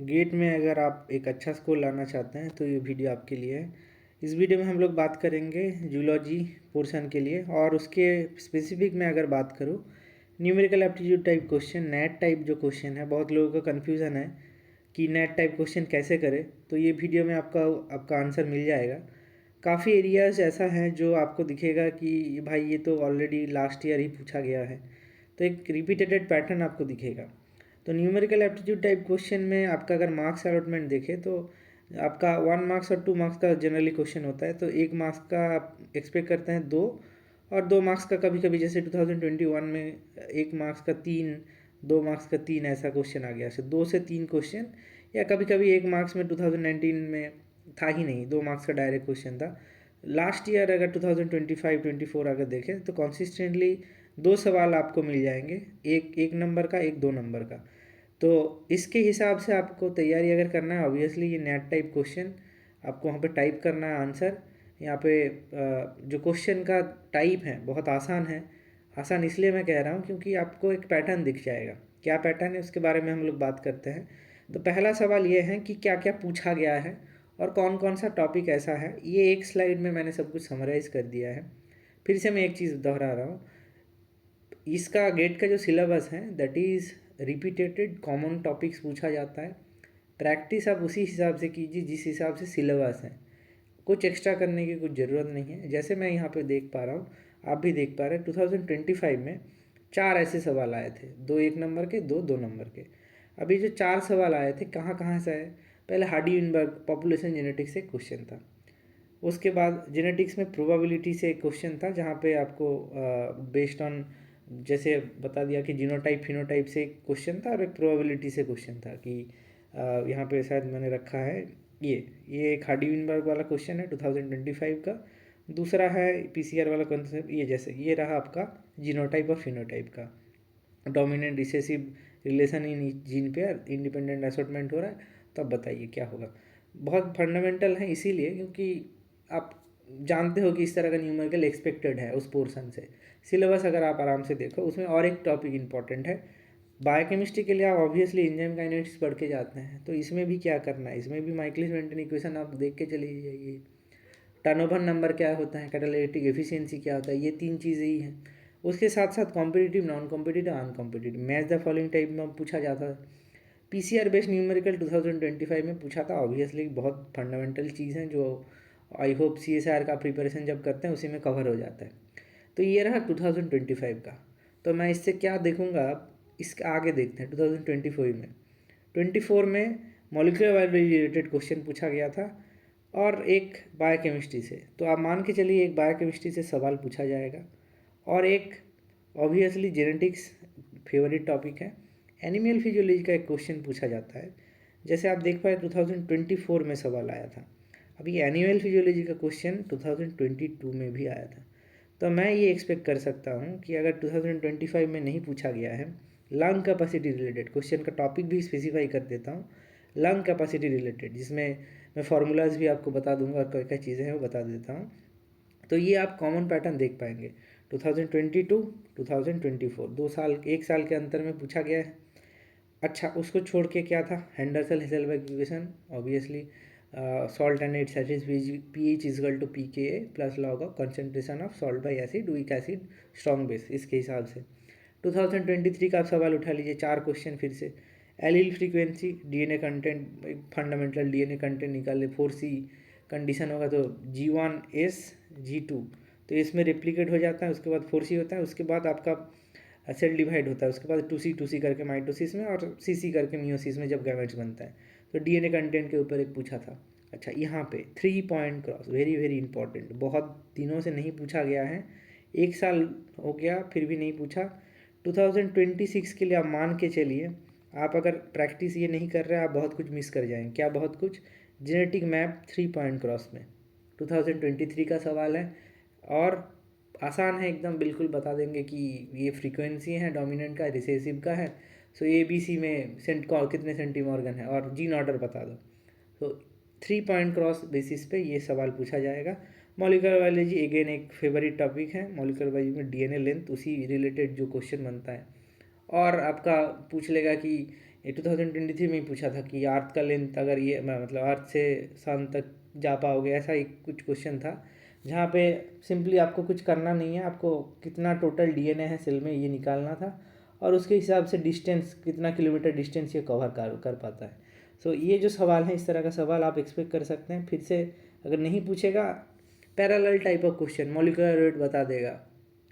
Gate में अगर आप एक अच्छा स्कोर लाना चाहते हैं तो ये वीडियो आपके लिए है। इस वीडियो में हम लोग बात करेंगे जूलॉजी पोर्शन के लिए, और उसके स्पेसिफिक में अगर बात करूँ numerical aptitude type question, net type जो क्वेश्चन है, बहुत लोगों का कन्फ्यूज़न है कि नेट टाइप क्वेश्चन कैसे करें। तो ये वीडियो में आपका आंसर मिल जाएगा। काफ़ी एरियाज़ ऐसा है जो आपको दिखेगा कि भाई ये तो ऑलरेडी लास्ट ईयर ही पूछा गया है, तो एक रिपीटेड पैटर्न आपको दिखेगा। तो न्यूमेरिकल एप्टीट्यूड टाइप क्वेश्चन में आपका अगर मार्क्स अलॉटमेंट देखें तो आपका 1 मार्क्स और 2 मार्क्स का जनरली क्वेश्चन होता है। तो 1 मार्क्स का आप एक्सपेक्ट करते हैं 2, और 2 मार्क्स का कभी कभी जैसे 2021 में 1 मार्क्स का 3, 2 मार्क्स का 3 ऐसा क्वेश्चन आ गया। सो 2 से 3 क्वेश्चन, या कभी कभी 1 मार्क्स में 2019 में था ही नहीं, 2 मार्क्स का डायरेक्ट क्वेश्चन था। लास्ट ईयर अगर 2025-24 अगर देखें तो कंसिस्टेंटली 2 सवाल आपको मिल जाएंगे, एक नंबर का, एक 2 नंबर का। तो इसके हिसाब से आपको तैयारी अगर करना है, ऑब्वियसली ये नेट टाइप क्वेश्चन आपको वहाँ पे टाइप करना है आंसर। यहाँ पे जो क्वेश्चन का टाइप है बहुत आसान है। आसान इसलिए मैं कह रहा हूँ क्योंकि आपको एक पैटर्न दिख जाएगा। क्या पैटर्न है उसके बारे में हम लोग बात करते हैं। तो पहला सवाल ये है कि क्या क्या पूछा गया है और कौन कौन सा टॉपिक ऐसा है। ये एक स्लाइड में मैंने सब कुछ समराइज़ कर दिया है। फिर से मैं एक चीज़ दोहरा रहा हूँ, इसका गेट का जो सिलेबस है that is repeated common topics पूछा जाता है। प्रैक्टिस आप उसी हिसाब से कीजिए जिस हिसाब से सिलेबस है, कुछ एक्स्ट्रा करने की कुछ ज़रूरत नहीं है। जैसे मैं यहाँ पे देख पा रहा हूँ, आप भी देख पा रहे हैं, 2025 में 4 ऐसे सवाल आए थे, 2 1 नंबर के, 2 2 नंबर के। अभी जो 4 सवाल आए थे कहाँ कहाँ से आए? पहले हार्डी-यूनिबर्ग पॉपुलेशन जेनेटिक्स से एक क्वेश्चन था। उसके बाद जेनेटिक्स में प्रोबेबिलिटी से एक क्वेश्चन था, जहाँ पे आपको बेस्ड ऑन जैसे बता दिया कि जीनोटाइप फिनोटाइप से एक क्वेश्चन था और एक प्रोबेबिलिटी से क्वेश्चन था कि यहाँ पे शायद मैंने रखा है ये एक हार्डी-यूनिबर्ग वाला क्वेश्चन है 2025 का। दूसरा है पीसीआर वाला कॉन्सेप्ट, ये जैसे ये रहा आपका जीनोटाइप और फिनोटाइप का। Dominant recessive relation in gene पे इंडिपेंडेंट असॉर्टमेंट हो रहा है, तो अब बताइए क्या होगा। बहुत फंडामेंटल है इसीलिए क्योंकि आप जानते हो कि इस तरह का न्यूमेरिकल एक्सपेक्टेड है उस पोर्शन से। सिलेबस अगर आप आराम से देखो, उसमें और एक टॉपिक इंपॉर्टेंट है। बायोकेमिस्ट्री के लिए आप ऑब्वियसली एंजाइम काइनेटिक्स पढ़ के जाते हैं, तो इसमें भी क्या करना है, इसमें भी माइकलिस मेंटेन इक्वेशन आप देख के चले जाइए। टर्नओवर नंबर क्या होता है, कैटालिटिक एफिशिएंसी क्या होता है, ये 3 चीज़ें ही हैं। उसके साथ साथ competitive, non competitive, uncompetitive, match the following type में पूछा जाता है। पीसीआर बेस्ड न्यूमेरिकल 2025 में पूछा था। ऑब्वियसली बहुत फंडामेंटल चीज़ हैं जो आई होप सीएसआर का प्रिपरेशन जब करते हैं उसी में कवर हो जाता है। तो ये रहा 2025 का। तो मैं इससे क्या देखूंगा, इसके आगे देखते हैं 2024 में। 24 में मॉलिक्यूलर बायोलॉजी रिलेटेड क्वेश्चन पूछा गया था और एक बायोकेमिस्ट्री से। तो आप मान के चलिए एक बायोकेमिस्ट्री से सवाल पूछा जाएगा, और एक ऑब्वियसली जेनेटिक्स फेवरेट टॉपिक है। एनिमल फिजियोलॉजी का एक क्वेश्चन पूछा जाता है, जैसे आप देख पाए 2024 में सवाल आया था। अभी एनिमल फिजियोलॉजी का क्वेश्चन 2022 में भी आया था। तो मैं ये एक्सपेक्ट कर सकता हूँ कि अगर 2025 में नहीं पूछा गया है, लंग कैपेसिटी रिलेटेड क्वेश्चन का टॉपिक भी स्पेसिफाई कर देता हूँ, लंग कैपेसिटी रिलेटेड, जिसमें मैं फार्मूलाज भी आपको बता दूंगा और क्या क्या चीज़ें हैं वो बता देता हूँ। तो ये आप कॉमन पैटर्न देख पाएंगे 2022 2024, 2 साल, 1 साल के अंतर में पूछा गया है। अच्छा, उसको छोड़ के क्या था, Henderson Hasselbalch equation, obviously salt and its acid pH equal to pK plus log of concentration of salt by acid weak acid strong base, इसके हिसाब से 2023 का आप सवाल उठा लीजिए, 4 क्वेश्चन फिर से। एलील फ्रीक्वेंसी, डीएनए कंटेंट, एक फंडामेंटल डीएनए कंटेंट निकाले, 4C कंडीशन होगा तो G1S G2, तो इसमें रेप्लिकेट हो जाता है, उसके बाद 4C होता है, उसके बाद आपका सेल डिवाइड होता है, उसके बाद 2C करके माइटोसिस में और CC करके मियोसिस में जब गैमेट्स बनता है। तो डीएनए कंटेंट के ऊपर एक पूछा था। अच्छा, यहाँ पे 3 point cross, very very important, बहुत दिनों से नहीं पूछा गया है, 1 साल हो गया फिर भी नहीं पूछा। 2026 के लिए आप मान के चलिए, आप अगर प्रैक्टिस ये नहीं कर रहे आप बहुत कुछ मिस कर जाएंगे। क्या बहुत कुछ? जेनेटिक मैप 3 पॉइंट क्रॉस में 2023 का सवाल है, और आसान है एकदम, बिल्कुल बता देंगे कि ये फ्रीक्वेंसी है, डोमिनेंट का, रिसेसिव का है। सो ABC में कितने सेंटीमॉर्गन है और जीन ऑर्डर बता दो। तो 3 पॉइंट क्रॉस बेसिस पे ये सवाल पूछा जाएगा। मॉलिक्यूलर बायोलॉजी अगेन एक फेवरेट टॉपिक है। मॉलिक्यूलर बायोलॉजी में डीएनए लेंथ, उसी रिलेटेड जो क्वेश्चन बनता है, और आपका पूछ लेगा कि ये 2023 में ही पूछा था कि अर्थ का लेंथ अगर ये मतलब अर्थ से सन तक जा पाओगे, ऐसा एक कुछ क्वेश्चन था जहाँ पे सिंपली आपको कुछ करना नहीं है, आपको कितना टोटल डीएनए है सेल में ये निकालना था और उसके हिसाब से डिस्टेंस कितना किलोमीटर डिस्टेंस ये कवर कर पाता है। सो ये जो सवाल है, इस तरह का सवाल आप एक्सपेक्ट कर सकते हैं। फिर से अगर नहीं पूछेगा, parallel type of question, molecular weight बता देगा।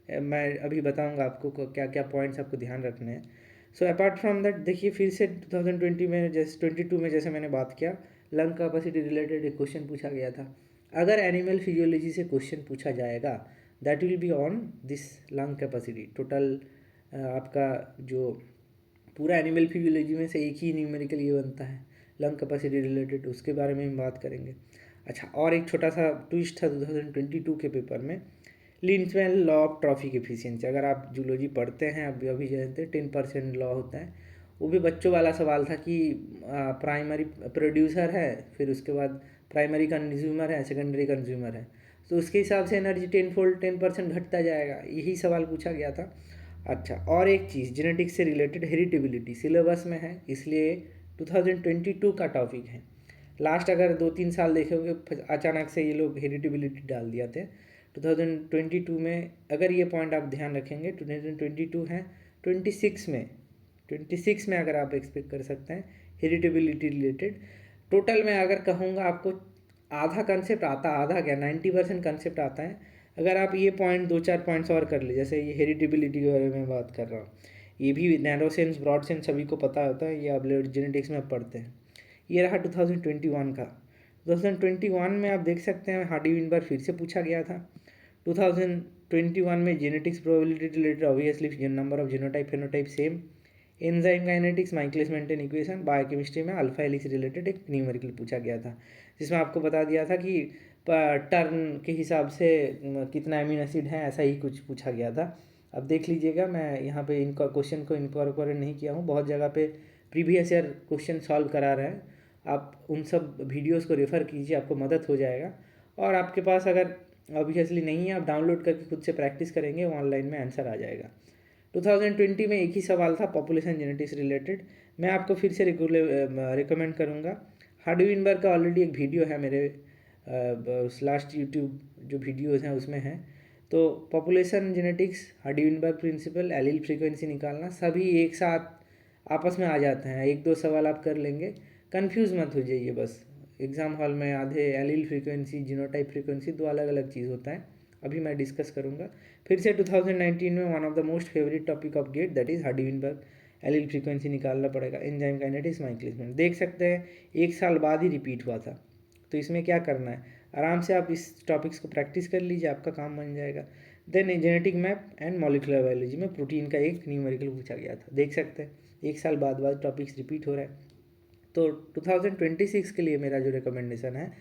मैं अभी बताऊंगा आपको क्या क्या पॉइंट्स आपको ध्यान रखने हैं। सो अपार्ट फ्रॉम दैट देखिए, फिर से 2020 में जैसे 22 में जैसे मैंने बात किया, लंग कैपेसिटी रिलेटेड एक क्वेश्चन पूछा गया था। अगर एनिमल फिजियोलॉजी से क्वेश्चन पूछा जाएगा, that will be on this lung capacity total. आपका जो पूरा एनिमल फिजियोलॉजी में से एक ही न्यूमेरिकल ये बनता है लंग कैपेसिटी रिलेटेड, उसके बारे में हम बात करेंगे। अच्छा, और एक छोटा सा ट्विस्ट था 2022 के पेपर में, लिंचमैन लॉ ऑफ ट्रॉफिक एफिशिएंसी। अगर आप जूलॉजी पढ़ते हैं अभी जानते हैं 10% लॉ होता है, वो भी बच्चों वाला सवाल था कि प्राइमरी प्रोड्यूसर है, फिर उसके बाद प्राइमरी कंज्यूमर है, सेकेंडरी कंज्यूमर है, तो उसके हिसाब से एनर्जी 10% घटता जाएगा, यही सवाल पूछा गया था। अच्छा, और एक चीज़ जेनेटिक्स से रिलेटेड, हेरिटेबिलिटी सिलेबस में है, इसलिए 2022 का टॉपिक है। लास्ट अगर 2-3 साल देखोगे अचानक से ये लोग हेरिटेबिलिटी डाल दिया थे। 2022 में अगर ये पॉइंट आप ध्यान रखेंगे, 2022 है, 26 में अगर आप एक्सपेक्ट कर सकते हैं हेरिटेबिलिटी रिलेटेड। टोटल में अगर कहूँगा आपको आधा कंसेप्ट आता, आधा क्या 90% कंसेप्ट आता है। अगर आप ये पॉइंट 2-4 पॉइंट्स और कर ले, जैसे ये हेरिटेबिलिटी के बारे में बात कर रहा हूँ, ये भी नैरो सेंस ब्रॉड सेंस सभी को पता होता है, ये आप जेनेटिक्स में पढ़ते हैं। ये रहा 2021 का। 2021 में आप देख सकते हैं हार्डी विनबर्ग फिर से पूछा गया था। 2021 में genetics probability related, obviously number of genotype phenotype same, enzyme kinetics, Michaelis Menten equation, biochemistry में अल्फा हेलिक्स रिलेटेड एक न्यूमेरिकल पूछा गया था, जिसमें आपको बता दिया था कि टर्न के हिसाब से कितना अमीनो एसिड है, ऐसा ही कुछ पूछा गया था। अब देख लीजिएगा, मैं यहाँ पे इनका क्वेश्चन को इनकॉर्पोरेट नहीं किया हूँ, बहुत जगह पे प्रीवियस ईयर क्वेश्चन सॉल्व करा रहे हैं, आप उन सब वीडियोस को रेफ़र कीजिए, आपको मदद हो जाएगा। और आपके पास अगर ऑब्वियसली नहीं है, आप डाउनलोड करके खुद से प्रैक्टिस करेंगे, ऑनलाइन में आंसर आ जाएगा। 2020 में एक ही सवाल था पॉपुलेशन जेनेटिक्स रिलेटेड, मैं आपको फिर से रिकमेंड करूँगा। हार्डी विनबर्ग का ऑलरेडी एक वीडियो है मेरे लास्ट यूट्यूब जो वीडियोज़ हैं उसमें है। तो population genetics, Hardy Weinberg principal, allele frequency निकालना, सभी एक साथ आपस में आ जाते हैं, 1-2 सवाल आप कर लेंगे, कंफ्यूज मत हो जाइए बस। एग्ज़ाम हॉल में आधे एलील फ्रीक्वेंसी, जीनोटाइप फ्रीक्वेंसी, दो अलग अलग चीज़ होता है, अभी मैं डिस्कस करूँगा। फिर से 2019 में one of the most favourite topic of GATE, that is Hardy Weinberg allele frequency निकालना पड़ेगा, एंजाइम काइनेटिक्स, माइकलिस मेंटेन। देख सकते हैं 1 साल बाद ही रिपीट हुआ था, तो इसमें क्या करना है, आराम से आप इस टॉपिक्स को प्रैक्टिस कर लीजिए, आपका काम बन जाएगा। Then genetic map and molecular biology में प्रोटीन का एक न्यूमेरिकल पूछा गया था, देख सकते हैं 1 साल बाद टॉपिक्स रिपीट हो रहा है। तो 2026 के लिए मेरा जो रिकमेंडेशन है,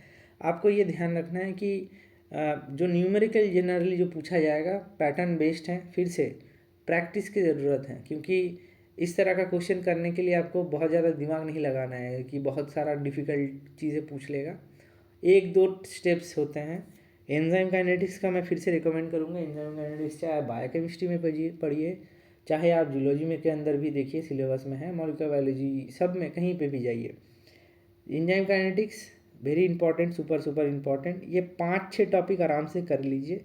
आपको ये ध्यान रखना है कि जो न्यूमेरिकल जनरली जो पूछा जाएगा पैटर्न बेस्ड है, फिर से प्रैक्टिस की ज़रूरत है, क्योंकि इस तरह का क्वेश्चन करने के लिए आपको बहुत ज़्यादा दिमाग नहीं लगाना है कि बहुत सारा डिफ़िकल्ट चीज़ें पूछ लेगा। 1-2 स्टेप्स होते हैं। एंजाइम काइनेटिक्स का मैं फिर से रिकमेंड करूँगा, एंजाइम काइनेटिक्स चाहे बायोकेमिस्ट्री में पढ़िए, चाहे आप जूलॉजी में के अंदर भी देखिए, सिलेबस में है, मॉलिक्यूलर बायोलॉजी सब में कहीं पे भी जाइए। Enzyme kinetics very important, super important, ये 5-6 टॉपिक आराम से कर लीजिए,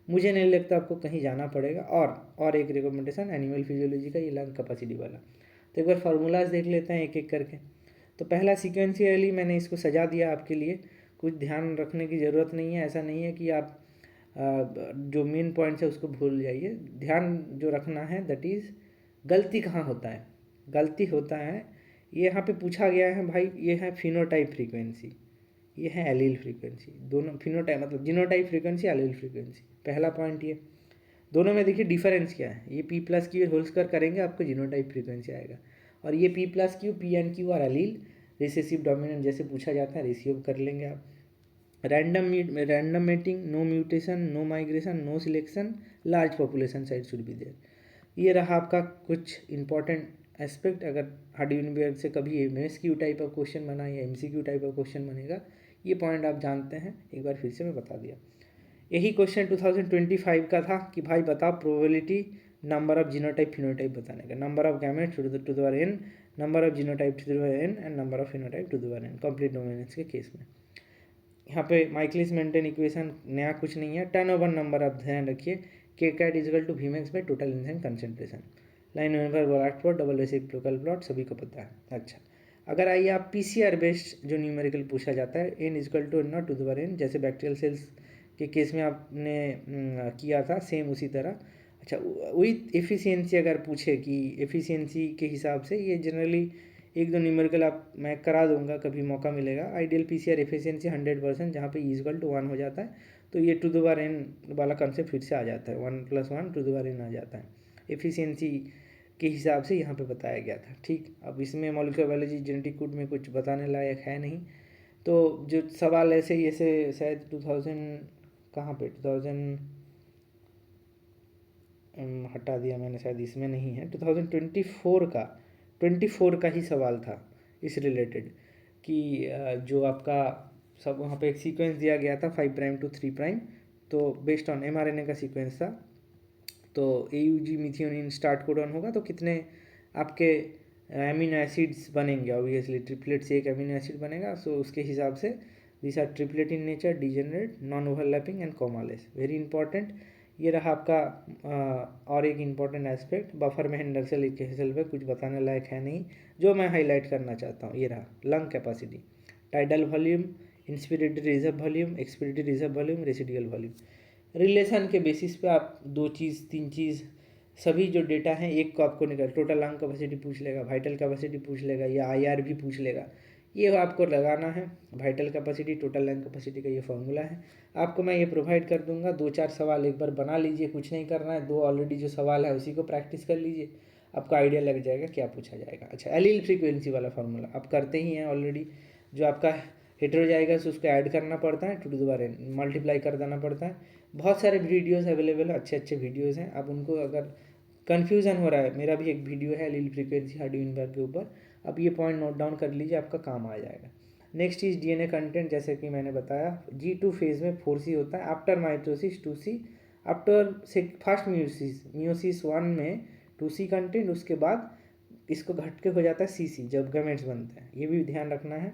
मुझे नहीं लगता आपको कहीं जाना पड़ेगा। और एक रिकमेंडेशन एनिमल फिजियोलॉजी का, ये लंग कैपेसिटी वाला, तो एक बार फार्मूलाज देख लेते हैं एक एक करके। तो पहला सीक्वेंशियली मैंने इसको सजा दिया आपके लिए, कुछ ध्यान रखने की ज़रूरत नहीं है, ऐसा नहीं है कि आप जो मेन पॉइंट्स है उसको भूल जाइए। ध्यान जो रखना है दैट इज़ गलती कहाँ होता है, गलती होता है ये यहाँ पे पूछा गया है भाई, ये है फिनोटाइप फ्रीक्वेंसी, ये है एलील फ्रीक्वेंसी, दोनों फिनोटाइप मतलब जीनोटाइप फ्रीक्वेंसी, एलील फ्रीक्वेंसी, पहला पॉइंट ये। दोनों में देखिए डिफरेंस क्या है, ये P+Q होल स्क्वायर करेंगे आपको जीनोटाइप फ्रीक्वेंसी आएगा, और ये P+Q P&Q और एलील रिसेसिव डोमिनेंट जैसे पूछा जाता है, रेशियो कर लेंगे आप। Random mating, no mutation, no migration, no selection, large population side should be there. ये रहा आपका कुछ इंपॉर्टेंट एस्पेक्ट। अगर हार्डी विनबर्ग से कभी MSQ टाइप ऑफ क्वेश्चन बना या MCQ टाइप ऑफ क्वेश्चन बनेगा, ये पॉइंट आप जानते हैं, एक बार फिर से मैं बता दिया। यही क्वेश्चन 2025 का था कि भाई बताओ probability number of genotype phenotype बताने का, number of gametes to the power n, number of genotype to the power n and number of phenotype to the power n complete dominance के केस में। यहाँ पे माइकलिस मेंटेन इक्वेशन नया कुछ नहीं है, टर्नओवर नंबर आप ध्यान रखिए, k cat is equal to V max by total enzyme concentration, Lineweaver Burk plot, double reciprocal plot सभी को पता है। अच्छा, अगर आइए आप पीसीआर बेस्ड जो न्यूमेरिकल पूछा जाता है, N is equal to naught to the power n, जैसे बैक्टीरियल सेल्स के केस में आपने किया था सेम उसी तरह। अच्छा, विथ एफिशिएंसी अगर पूछे कि एफिशिएंसी के हिसाब से, ये जनरली एक दो न्यूमेरिकल आप मैं करा दूंगा कभी मौका मिलेगा। आइडियल पीसीआर एफिशिएंसी 100%, जहाँ पे इजकल टू 1 हो जाता है, तो ये टू द पावर n वाला कंसेप्ट फिर से आ जाता है, 1 + 1 टू द पावर n आ जाता है। एफिशिएंसी के हिसाब से यहाँ पे बताया गया था। ठीक, अब इसमें मॉलिक्यूलर बायोलॉजी जेनेटिक कोड में कुछ बताने लायक है नहीं, तो जो सवाल ऐसे शायद 2000 कहाँ पे 2000 हटा दिया मैंने, शायद इसमें नहीं है, 2024 का ही सवाल था इस रिलेटेड, कि जो आपका सब वहाँ पे एक सीक्वेंस दिया गया था 5' to 3', तो बेस्ड ऑन mRNA का सीक्वेंस था, तो AUG मिथियोनिन स्टार्ट कोडॉन होगा तो कितने आपके एमिनो एसिड्स बनेंगे, ऑब्वियसली ट्रिपलेट से एक एमिनो एसिड बनेगा, सो उसके हिसाब से this are triplet in nature, degenerate, non overlapping and commaless, very important. ये रहा आपका और एक इम्पॉर्टेंट एस्पेक्ट, बफर में हेंडरसन इक्वेशन पे कुछ बताने लायक है नहीं, जो मैं हाईलाइट करना चाहता हूँ ये रहा lung capacity, tidal volume, inspiratory reserve volume, expiratory reserve volume, residual volume. Relation के बेसिस पे आप 2 चीज़ 3 चीज़ सभी जो डेटा हैं, एक को आपको निकल टोटल लंग कैपेसिटी पूछ लेगा, वाइटल कैपेसिटी पूछ लेगा, या IR भी पूछ लेगा, ये आपको लगाना है। Vital capacity total lung capacity का ये फॉर्मूला है, आपको मैं ये प्रोवाइड कर दूंगा। 2-4 सवाल एक बार बना लीजिए, कुछ नहीं करना है, 2 ऑलरेडी जो सवाल है उसी को प्रैक्टिस कर लीजिए, आपको आइडिया लग जाएगा क्या पूछा जाएगा। अच्छा, एलील फ्रीक्वेंसी वाला फॉर्मूला आप करते ही हैं ऑलरेडी, जो आपका हेटेरोजाइगस उसको ऐड करना पड़ता है, to the power n multiply कर देना पड़ता है। बहुत सारे वीडियोस अवेलेबल है, अच्छे अच्छे वीडियोस हैं, आप उनको अगर कन्फ्यूज़न हो रहा है, मेरा भी एक वीडियो है एलील फ्रीक्वेंसी हार्डविनबर्ग के ऊपर, आप ये पॉइंट नोट डाउन कर लीजिए, आपका काम आ जाएगा। नेक्स्ट चीज़ DNA कंटेंट, जैसे कि मैंने बताया G2 फेज में 4C होता है, after mitosis 2C, after first meiosis 1 में 2C कंटेंट, उसके बाद इसको घट के हो जाता है CC जब गैमेट्स बनते हैं, ये भी ध्यान रखना है।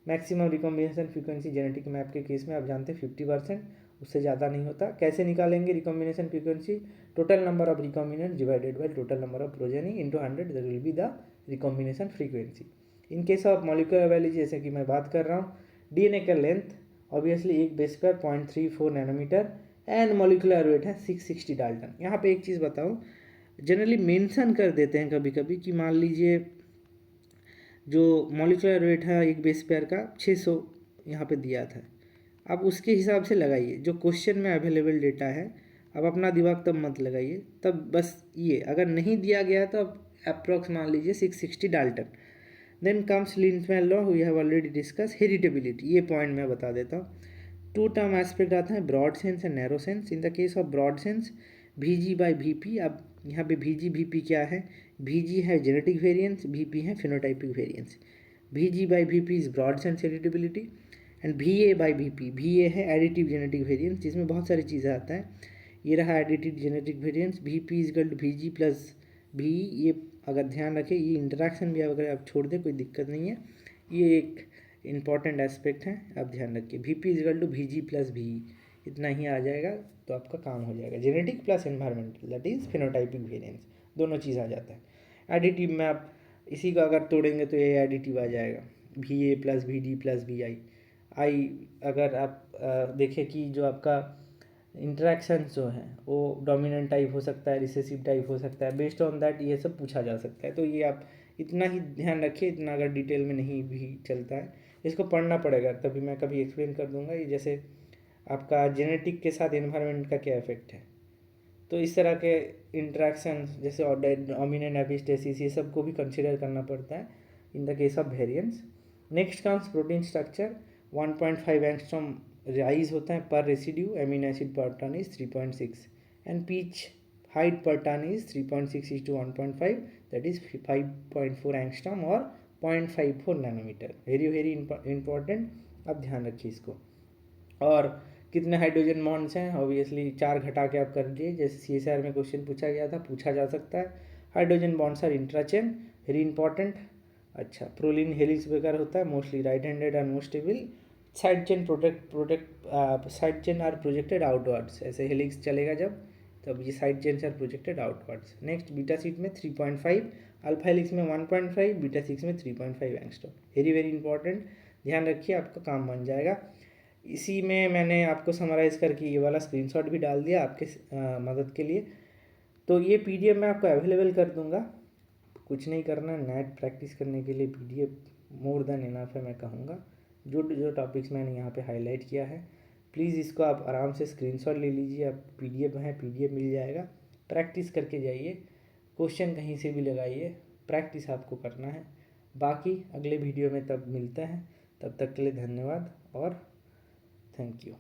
Maximum recombination frequency genetic map के केस में आप जानते हैं 50%, उससे ज़्यादा नहीं होता। कैसे निकालेंगे recombination frequency, total number of recombinant divided by total number of progeny into 100, that will be the recombination frequency. In case of molecular biology जैसे कि मैं बात कर रहा हूँ, DNA का लेंथ ऑब्वियसली एक बेस पर 0.34 नैनोमीटर एंड मॉलिक्यूलर वेट है 660 डाल्टन। यहाँ पे एक चीज़ बताऊँ, जनरली मेंशन कर देते हैं कभी कभी कि मान लीजिए जो मॉलिक्यूलर वेट है एक बेस पेयर का 600 यहाँ पे दिया था, आप उसके हिसाब से लगाइए, जो क्वेश्चन में अवेलेबल डेटा है, अब अपना दिमाग तब मत लगाइए, तब बस ये अगर नहीं दिया गया तो अब अप्रॉक्स मान लीजिए 660 dalton. Then comes Lindemann law, we have already discuss. Heritability, ये पॉइंट मैं बता देता हूँ। 2 टर्म एस्पेक्ट आता है, broad sense and narrow sense. In the case of broad sense VG/VP, अब यहाँ पे VG/VP क्या है, VG है जेनेटिक वेरिएंस, VP है phenotypic variance. VG/VP is broad sense heritability and VA/VP, VA है एडिटिव जेनेटिक वेरिएंस, जिसमें बहुत सारी चीज़ें आता है। ये रहा additive genetic variance, VP is equal to VG plus VE, ये अगर ध्यान रखें, ये इंटरेक्शन भी अगर आप छोड़ दें कोई दिक्कत नहीं है, ये एक इंपॉर्टेंट एस्पेक्ट है, आप ध्यान रखिए। VP is equal to VG plus VE, इतना ही आ जाएगा तो आपका काम हो जाएगा। Genetic plus environmental, that is phenotypic variance, दोनों चीज़ आ जाता है। एडिटिव में आप इसी का अगर तोड़ेंगे तो ये एडिटिव आ जाएगा, VA plus VD plus VI। अगर आप देखें कि जो आपका इंटरेक्शंस जो हैं वो डोमिनेंट टाइप हो सकता है, रिसेसिव टाइप हो सकता है, बेस्ड ऑन दैट ये सब पूछा जा सकता है। तो ये आप इतना ही ध्यान रखिए, इतना अगर डिटेल में नहीं भी चलता है, इसको पढ़ना पड़ेगा, तभी मैं कभी एक्सप्लेन कर दूंगा। ये जैसे आपका जेनेटिक के साथ एनवायरनमेंट का क्या इफेक्ट है, तो इस तरह के इंटरेक्शंस जैसे डोमिनेंट एपिस्टेसिस, ये सब को भी कंसिडर करना पड़ता है in the case of variance. Next comes protein structure, 1.5 angstrom rise होता है per residue, amino acid per turn is 3.6 and pitch height per turn is 3.6:1.5, that is 5.4 angstrom और 0.54 नैनोमीटर। वेरी वेरी इंपॉर्टेंट, आप ध्यान रखिए इसको। और कितने hydrogen bonds हैं, ऑब्वियसली 4 घटा के आप कर दिए, जैसे CSIR में क्वेश्चन पूछा गया था, पूछा जा सकता है। Hydrogen bonds are intrachain, very important. अच्छा, प्रोलिन हेलिक्स बेकार होता है, mostly right handed and most stable, side chain side chain are projected outwards, ऐसे हेलिक्स चलेगा जब, तब ये side chains are projected outwards. Next, beta sheet में 3.5, अल्फा हेलिक्स में 1.5, बीटा सिक्स में 3.5 एंगस्ट्रॉम। वेरी वेरी इंपॉर्टेंट, ध्यान रखिए, आपका काम बन जाएगा। इसी में मैंने आपको समराइज़ करके ये वाला स्क्रीनशॉट भी डाल दिया आपके मदद के लिए। तो ये पीडीएफ मैं आपको अवेलेबल कर दूंगा, कुछ नहीं करना, नेट प्रैक्टिस करने के लिए पीडीएफ मोर देन इनफ है मैं कहूँगा। जो टॉपिक्स मैंने यहाँ पे हाईलाइट किया है, प्लीज़ इसको आप आराम से स्क्रीनशॉट ले लीजिए। आप पीडीएफ है, पीडीएफ मिल जाएगा, प्रैक्टिस करके जाइए, क्वेश्चन कहीं से भी लगाइए, प्रैक्टिस आपको करना है। बाकी अगले वीडियो में तब मिलते हैं, तब तक के लिए धन्यवाद और थैंक यू।